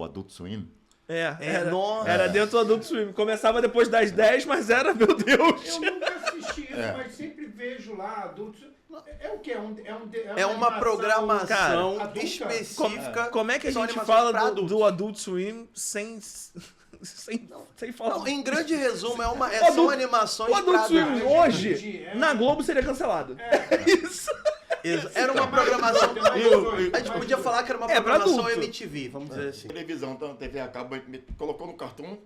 Adult Swim. Nossa. Era dentro do Adult Swim. Começava depois das 10, mas era, meu Deus. Eu nunca assisti isso, mas sempre vejo lá adultos. É o quê? É uma programação Cara, específica. Como é que a são gente animações pra fala adultos. do Adult Swim sem falar? Não, em grande resumo, são Adulto- animações O Adult pra Swim adultos. hoje, na Globo, seria cancelado. É isso. Era uma programação. A gente podia falar que era uma pra programação adulto. MTV, vamos dizer assim. Televisão, então, TV a cabo, colocou no Cartoon.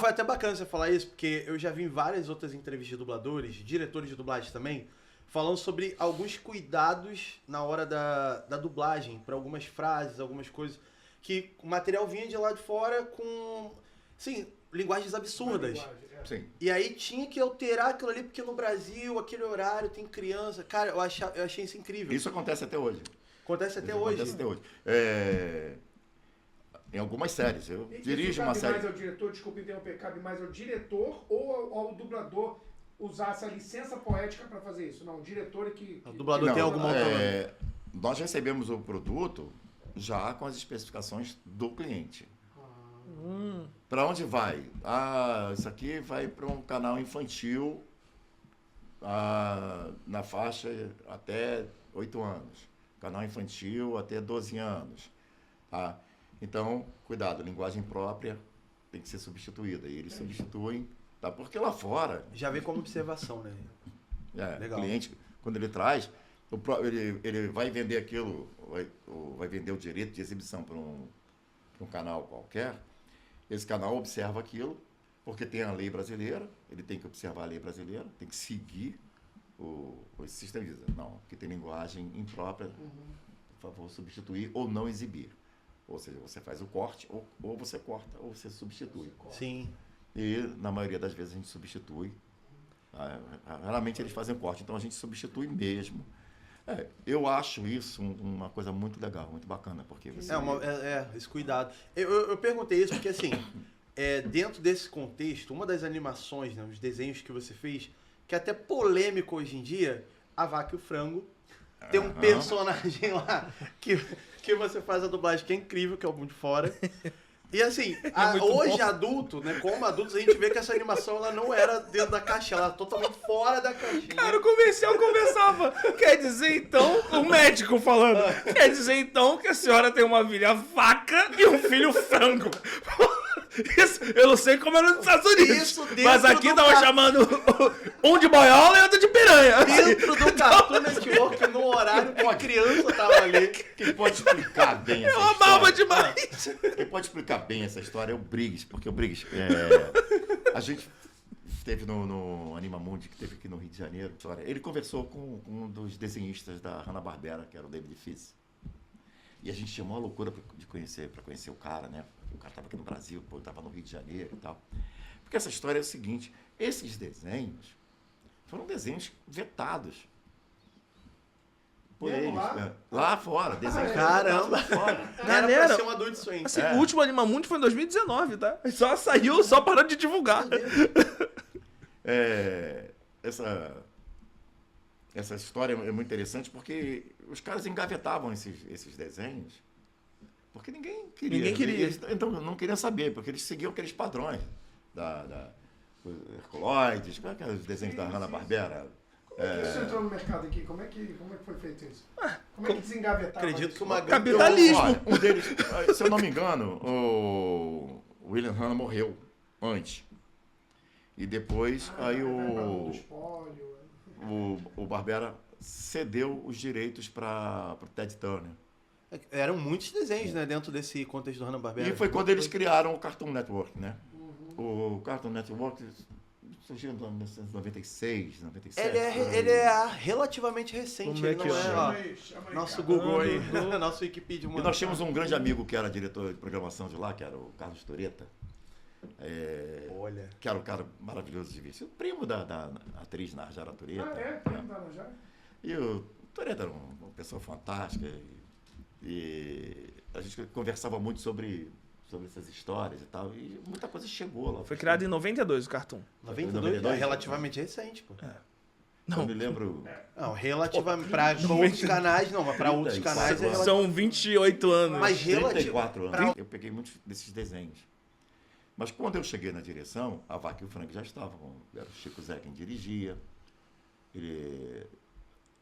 Foi até bacana você falar isso, porque eu já vi em várias outras entrevistas de dubladores, diretores de dublagem também, falando sobre alguns cuidados na hora da dublagem, para algumas frases, algumas coisas, que o material vinha de lá de fora com, sim, linguagens absurdas. Sim. E aí tinha que alterar aquilo ali, porque no Brasil, aquele horário, tem criança. Cara, eu achei isso incrível. Isso acontece até hoje. Acontece até Isso hoje. Acontece até hoje. Em algumas séries. Eu dirijo uma Cabe série. mais ao diretor, desculpa interromper, cabe mais ao diretor ou ao dublador usar essa licença poética para fazer isso? Não, o diretor é que... O dublador tem alguma autonomia. Nós recebemos o produto já com as especificações do cliente. Para onde vai? Isso aqui vai para um canal infantil na faixa até 8 anos. Canal infantil até 12 anos. Tá? Então, cuidado, linguagem própria tem que ser substituída. E eles substituem, tá? Porque lá fora... Já vem como observação, né? Legal. O cliente, quando ele traz, ele vai vender aquilo, vai vender o direito de exibição para um canal qualquer. Esse canal observa aquilo, porque tem a lei brasileira, ele tem que observar a lei brasileira, tem que seguir o sistema. Não, que tem linguagem imprópria, por favor, substituir ou não exibir. Ou seja, você faz o corte, ou você corta, ou você substitui. Sim. E, na maioria das vezes, a gente substitui. Raramente eles fazem corte, então a gente substitui mesmo. Eu acho isso uma coisa muito legal, muito bacana, porque você... esse cuidado. Eu perguntei isso porque, assim, dentro desse contexto, uma das animações, né, os desenhos que você fez, que é até polêmico hoje em dia, a Vaca e o Frango, tem um personagem lá que você faz a dublagem que é incrível, que é o Mundo de Fora. E assim, hoje adulto, né, como adultos, a gente vê que essa animação ela não era dentro da caixa, ela era totalmente fora da caixinha. Cara, o comercial começava. Quer dizer, então, o médico falando. Quer dizer, então, que a senhora tem uma filha vaca e um filho frango. Isso, eu não sei como era nos Estados Unidos. Isso dentro mas aqui do tava chamando um de boiola e outro de piranha. Dentro do Cartoon Network, no horário que uma criança tava ali. Quem pode explicar bem essa Eu história? amava demais. Quem pode explicar bem essa história é o Briggs, porque o Briggs, a gente esteve no Animamundi, que teve aqui no Rio de Janeiro. Ele conversou com um dos desenhistas da Hanna-Barbera, que era o David Fitz. E a gente tinha uma loucura para conhecer o cara, né? O cara estava aqui no Brasil, estava no Rio de Janeiro e tal. Porque essa história é o seguinte, esses desenhos foram desenhos vetados por eles. Lá fora, desenhos Caramba! lá fora. Era Galera, pra ser um Adult Swim. Assim, o último Animamundi foi em 2019, tá? Só saiu, só parando de divulgar. Essa história é muito interessante porque os caras engavetavam esses desenhos porque ninguém queria. Ninguém queria. Então não queriam saber, porque eles seguiam aqueles padrões os Herculoides, como é que eram os desenhos da Hanna-Barbera? Como é que isso entrou no mercado aqui? Como é que foi feito isso? Como é que desengavetava Acredito isso? que uma Capitalismo. Olha, um deles, se eu não me engano, o William Hanna morreu antes. E depois aí Do espólio, o Barbera cedeu os direitos para o Ted Turner. Eram muitos desenhos, né, dentro desse contexto do Hanna-Barbera. E foi quando eles criaram o Cartoon Network, né? O Cartoon Network surgiu em 1996, 97. Ele é relativamente recente, Como é ele que não é? ó, nosso Google aí, nosso Wikipedia. E nós tínhamos um grande amigo que era diretor de programação de lá, que era o Carlos Toreta. Olha. Que era um cara maravilhoso de vista. O primo da atriz Narjara Toreta. Primo da Narjara? E o Toreta era uma pessoa fantástica. E a gente conversava muito sobre essas histórias e tal. E muita coisa chegou lá. Foi criado em 92 o Cartoon. 92 é relativamente recente, pô. Não. Eu me lembro... Não, relativamente. Para outros canais, não, mas para outros canais é São 28 anos. Mas 34 anos. Eu peguei muitos desses desenhos. Mas quando eu cheguei na direção, a Vaca e o Frank já estavam. Era o Chico Zé quem dirigia.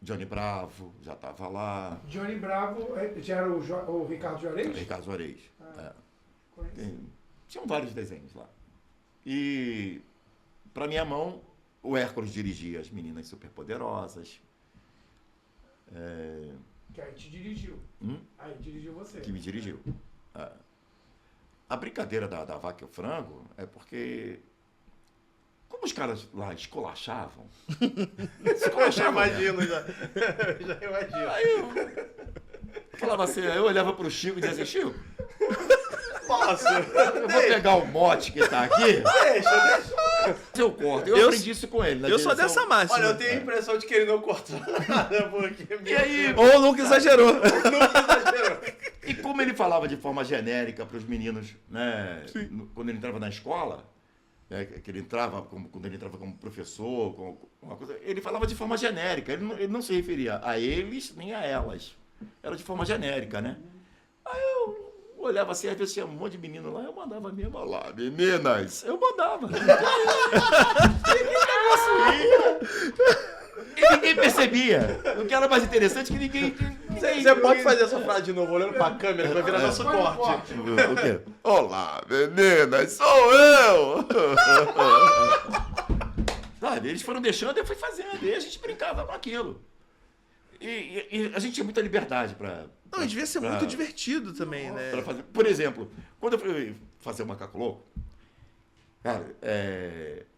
Johnny Bravo já estava lá. Johnny Bravo já era o Ricardo Juarez? Ricardo Juarez. Tinham vários desenhos lá. E, para minha mão, o Hércules dirigia As Meninas Superpoderosas. Que aí te dirigiu. Aí dirigiu você. Que me dirigiu. A brincadeira da Vaca e o Frango é porque, como os caras lá esculachavam... Já imagino. Aí eu falava assim, eu olhava pro Chico e dizia assim, Chico, Posso? eu vou pegar o mote que tá aqui, Deixa. eu corto. Eu aprendi isso com ele. Eu sou dessa máxima. Olha, eu tenho a impressão de que ele não cortou nada, porque... E aí, Ou nunca exagerou. e como ele falava de forma genérica para os meninos, né? Quando ele entrava na escola, né, que ele entrava quando ele entrava como professor, com uma coisa, ele falava de forma genérica. Ele não se referia a eles nem a elas. Era de forma genérica, né? Aí eu olhava assim, às vezes tinha um monte de menino lá, eu mandava mesmo lá, meninas, eu mandava. E ninguém percebia. O que era mais interessante é que ninguém... Você pode fazer essa frase de novo, olhando pra câmera, que vai virar nosso corte. O quê? Olá, meninas, sou eu! Sabe, eles foram deixando e eu fui fazendo. E a gente brincava com aquilo. E a gente tinha muita liberdade para... Não, e devia ser muito divertido também, né? Pra fazer. Por exemplo, quando eu fui fazer o Macaco Louco, cara,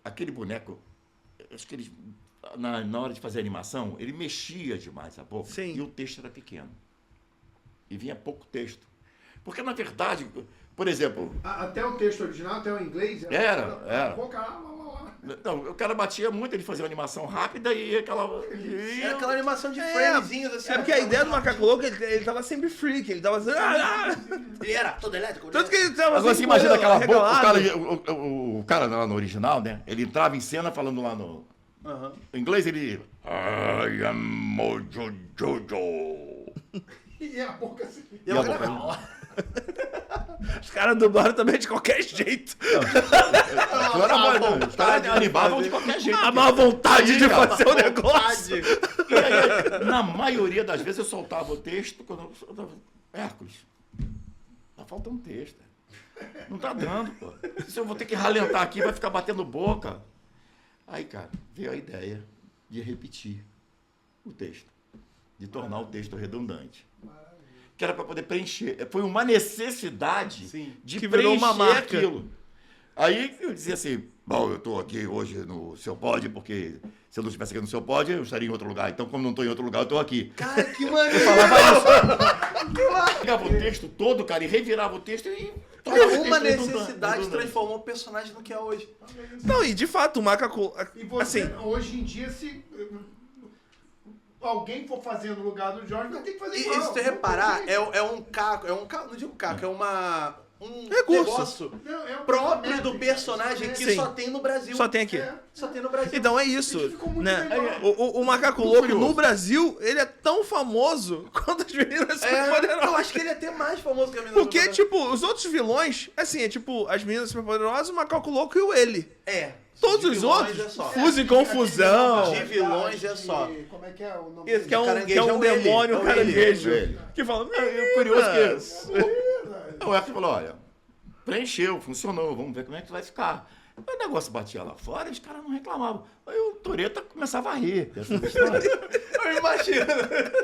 aquele boneco, acho que ele, na hora de fazer a animação, ele mexia demais a boca. Sim. E o texto era pequeno. E vinha pouco texto. Porque, na verdade, por exemplo... Até o texto original, até o inglês... Era. Não, o cara batia muito, ele fazia uma animação rápida e aquela... Era aquela animação de framezinhos, assim. É porque a ideia do Macaco Louco, ele tava sempre freak, ele tava assim... Ele era todo elétrico. Tanto que ele tava Agora assim, você imagina aquela boca, regalado. o cara lá no original, né? Ele entrava em cena falando lá no... Em inglês ele... I am Mojo Jojo. E a boca assim... E a boca... Os caras dublaram também de qualquer jeito. Os caras animavam de qualquer jeito. A má vontade de fazer o negócio. E aí, na maioria das vezes, eu soltava o texto quando eu soltava... Hércules, tá faltando texto. Não tá dando, pô. Se eu vou ter que ralentar aqui, vai ficar batendo boca. Aí, cara, veio a ideia de repetir o texto. De tornar o texto redundante. Que era para poder preencher. Foi uma necessidade de que preencher virou uma marca. aquilo. Aí eu dizia assim, bom, eu estou aqui hoje no Seu Pod, porque se eu não estivesse aqui no Seu Pod, eu estaria em outro lugar. Então, como não estou em outro lugar, eu estou aqui. Cara, que maneiro! Eu falava isso. Pegava o texto todo, cara, e revirava o texto e... Uma necessidade transformou o personagem no que é hoje. Não, e de fato, o Macaco... E você, assim, hoje em dia, se alguém for fazer no lugar do Jorge, vai ter que fazer igual. E se você reparar, é um caco, não digo caco, é um recurso. negócio próprio do personagem que só tem no Brasil. Só tem aqui. Só tem no Brasil. Então é isso, ficou muito né? melhor. O Macaco Louco no Brasil, ele é tão famoso quanto as Meninas Superpoderosas. Eu acho que ele é até mais famoso que a Menina Porque, tipo, os outros vilões, assim, é tipo as Meninas Superpoderosas, o Macaco Louco e o Ele. Todos os outros, Fuso e Confusão. De vilões é só. Como é que é o nome Esse que é um, Caranguejo que é é um o Ele. demônio, É um o caranguejo. Ele. Que fala, Curioso meninas. que... O Hércules falou, olha, preencheu, funcionou, vamos ver como é que vai ficar. O negócio batia lá fora e os caras não reclamavam. Aí o Toreta começava a rir dessa história. Eu imagino.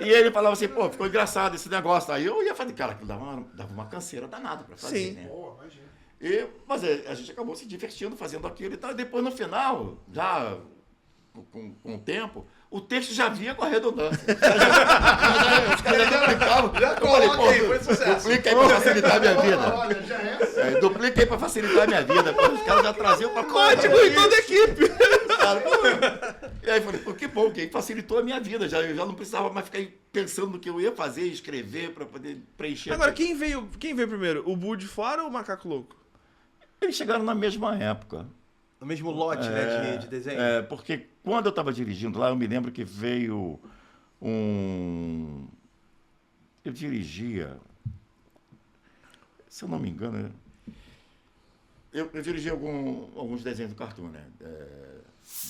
E ele falava assim, pô, ficou engraçado esse negócio. Aí eu ia fazer, cara, aquilo dava uma canseira danada pra fazer, Sim. né? Boa, imagina. Mas a gente acabou se divertindo fazendo aquilo e tal. E depois, no final, já com o tempo, o texto já vinha com a redundância. Os caras já duplicavam. Já coloca aí, foi sucesso. Duplica aí pra facilitar a minha vida. Olha, já é assim. Duplica aí pra facilitar a minha vida. Pô, os caras já traziam pra Código em toda a equipe. E aí eu falei, pô, que bom, que facilitou a minha vida. Eu já não precisava mais ficar pensando no que eu ia fazer, escrever pra poder preencher. Agora, quem veio primeiro? O Buu de fora ou o Macaco Louco? Eles chegaram na mesma época. No mesmo lote, né, de desenho? Porque quando eu estava dirigindo lá, eu me lembro que veio eu dirigia, se eu não me engano, eu dirigi alguns desenhos do Cartoon, né?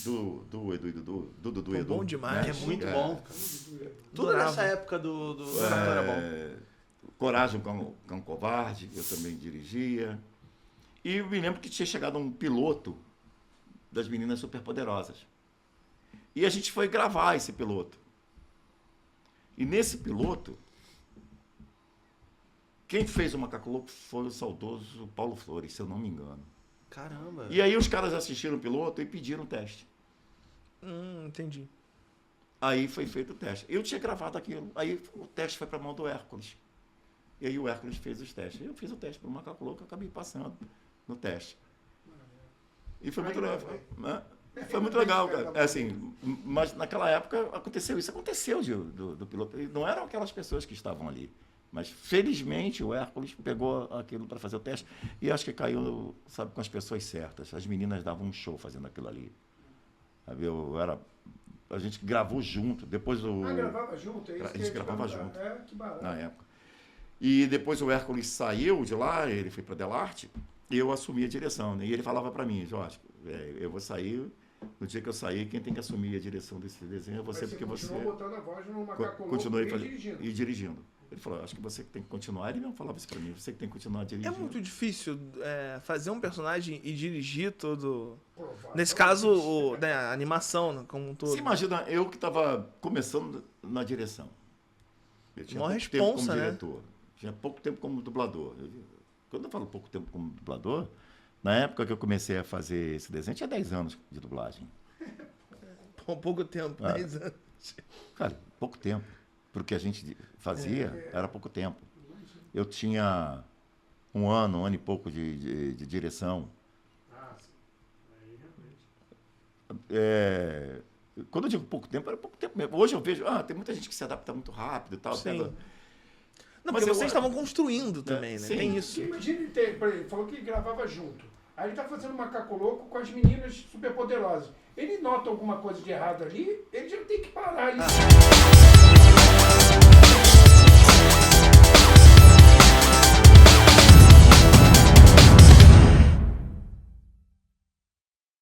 Do Edu e Dudu e Edu. Bom demais. Que é muito bom. Tudo Adorava. nessa época do Cartoon era bom. Coragem, Cão Covarde, eu também dirigia. E eu me lembro que tinha chegado um piloto das Meninas Superpoderosas. E a gente foi gravar esse piloto. E nesse piloto, quem fez o Macaco Louco foi o saudoso Paulo Flores, se eu não me engano. Caramba. E aí os caras assistiram o piloto e pediram o teste. Entendi. Aí foi feito o teste. Eu tinha gravado aquilo. Aí o teste foi para a mão do Hércules. E aí o Hércules fez os testes. Eu fiz o teste para o Macaco Louco e acabei passando no teste. E foi muito legal. Foi muito legal, cara. Assim, mas naquela época aconteceu isso. Aconteceu do piloto. E não eram aquelas pessoas que estavam ali. Mas, felizmente, o Hércules pegou aquilo para fazer o teste e acho que caiu, sabe, com as pessoas certas. As meninas davam um show fazendo aquilo ali. Sabe, a gente gravou junto. Depois gravava junto? É isso a gente gravava junto. Que barato. Na época. E depois o Hércules saiu de lá, ele foi para Delarte, e eu assumi a direção. Né? E ele falava para mim, Jorge, eu vou sair, no dia que eu sair, quem tem que assumir a direção desse desenho é você, porque você... continuou botando a voz no Macaco Louco continuei e dirigindo. Ele falou, acho que você que tem que continuar. Ele não falava isso para mim, você que tem que continuar dirigindo. É muito difícil fazer um personagem e dirigir todo... Provavelmente. Nesse caso, a animação, né, como um todo. Você imagina, eu que estava começando na direção. Eu tinha Mó pouco tempo como responsa, né? diretor. Tinha pouco tempo como dublador. Quando eu falo pouco tempo como dublador, na época que eu comecei a fazer esse desenho, tinha 10 anos de dublagem. Pouco tempo, 10 anos. Cara, pouco tempo. Porque a gente fazia, era pouco tempo. Eu tinha um ano e pouco de direção. Aí realmente. Quando eu digo pouco tempo, era pouco tempo mesmo. Hoje eu vejo, tem muita gente que se adapta muito rápido e tal. Sim. Pega... Não, Mas porque eu- vocês estavam construindo também, né? sim. Tem isso. Imagina ele ter, por exemplo, falou que ele gravava junto. Aí ele tá fazendo Macaco Louco com as meninas superpoderosas. Ele nota alguma coisa de errado ali, ele já tem que parar ali.